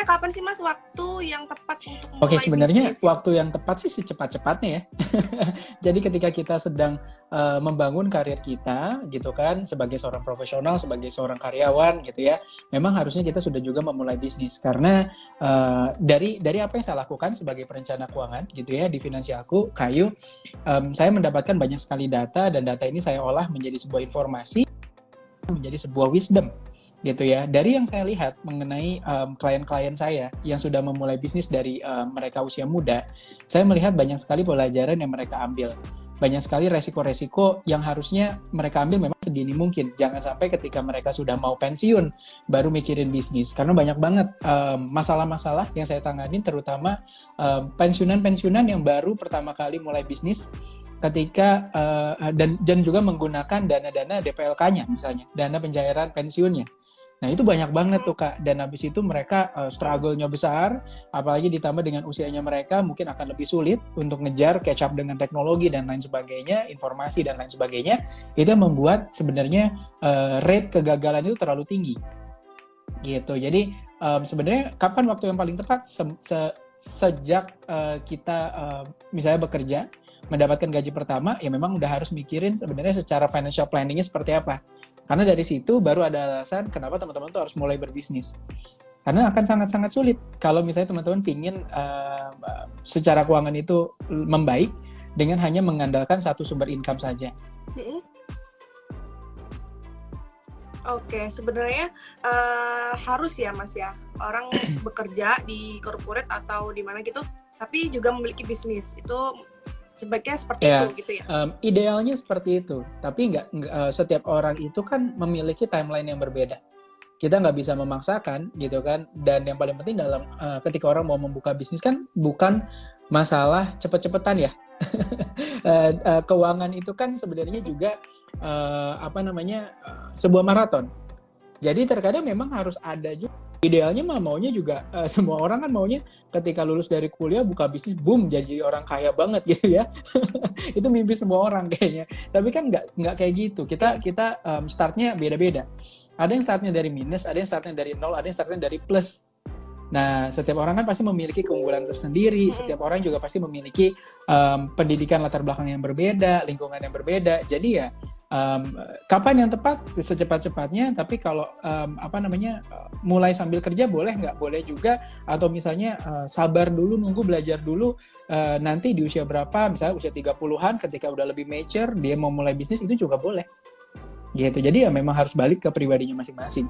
kapan sih Mas waktu yang tepat untuk Oke, mulai sebenarnya bisnis? waktu yang tepat sih secepat-cepatnya ya. Jadi ketika kita sedang membangun karir kita gitu kan, sebagai seorang profesional, sebagai seorang karyawan gitu ya, memang harusnya kita sudah juga memulai bisnis. Karena dari apa yang saya lakukan sebagai perencana keuangan gitu ya di Finansialku, Kayu, saya mendapatkan banyak sekali data, dan data ini saya olah menjadi sebuah informasi, menjadi sebuah wisdom gitu ya. Dari yang saya lihat mengenai klien-klien saya yang sudah memulai bisnis dari mereka usia muda, saya melihat banyak sekali pelajaran yang mereka ambil. Banyak sekali resiko-resiko yang harusnya mereka ambil memang sedini mungkin. Jangan sampai ketika mereka sudah mau pensiun baru mikirin bisnis. Karena banyak banget masalah-masalah yang saya tangani, terutama pensiunan-pensiunan yang baru pertama kali mulai bisnis, ketika dan juga menggunakan dana-dana DPLK-nya, misalnya dana pencairan pensiunnya. Nah itu banyak banget tuh Kak, dan habis itu mereka struggle-nya besar, apalagi ditambah dengan usianya mereka mungkin akan lebih sulit untuk ngejar, catch up dengan teknologi dan lain sebagainya, informasi dan lain sebagainya. Itu yang membuat sebenarnya rate kegagalan itu terlalu tinggi gitu. Jadi sebenarnya kapan waktu yang paling tepat? Sejak kita misalnya bekerja, mendapatkan gaji pertama, ya memang udah harus mikirin sebenarnya secara financial planning-nya seperti apa. Karena dari situ baru ada alasan kenapa teman-teman tuh harus mulai berbisnis. Karena akan sangat-sangat sulit kalau misalnya teman-teman pingin secara keuangan itu membaik dengan hanya mengandalkan satu sumber income saja. Oke, sebenarnya harus ya Mas ya, orang bekerja di corporate atau di mana gitu, tapi juga memiliki bisnis. Itu sebaiknya seperti itu gitu ya? Idealnya seperti itu, tapi nggak setiap orang itu kan memiliki timeline yang berbeda. Kita nggak bisa memaksakan gitu kan, dan yang paling penting dalam ketika orang mau membuka bisnis kan bukan masalah cepet-cepetan ya. Keuangan itu kan sebenarnya juga sebuah maraton. Jadi terkadang memang harus ada juga. Idealnya maunya juga semua orang kan maunya ketika lulus dari kuliah buka bisnis, boom, jadi orang kaya banget gitu ya. Itu mimpi semua orang kayaknya. Tapi kan nggak kayak gitu. Kita startnya beda-beda. Ada yang startnya dari minus, ada yang startnya dari nol, ada yang startnya dari plus. Nah, setiap orang kan pasti memiliki keunggulan tersendiri. Setiap orang juga pasti memiliki pendidikan latar belakang yang berbeda, lingkungan yang berbeda. Jadi ya kapan yang tepat? Secepat-cepatnya. Tapi kalau mulai sambil kerja boleh nggak? Boleh juga. Atau misalnya sabar dulu, nunggu, belajar dulu. Nanti di usia berapa, misalnya usia 30-an, ketika udah lebih mature, dia mau mulai bisnis, itu juga boleh gitu. Jadi ya memang harus balik ke pribadinya masing-masing.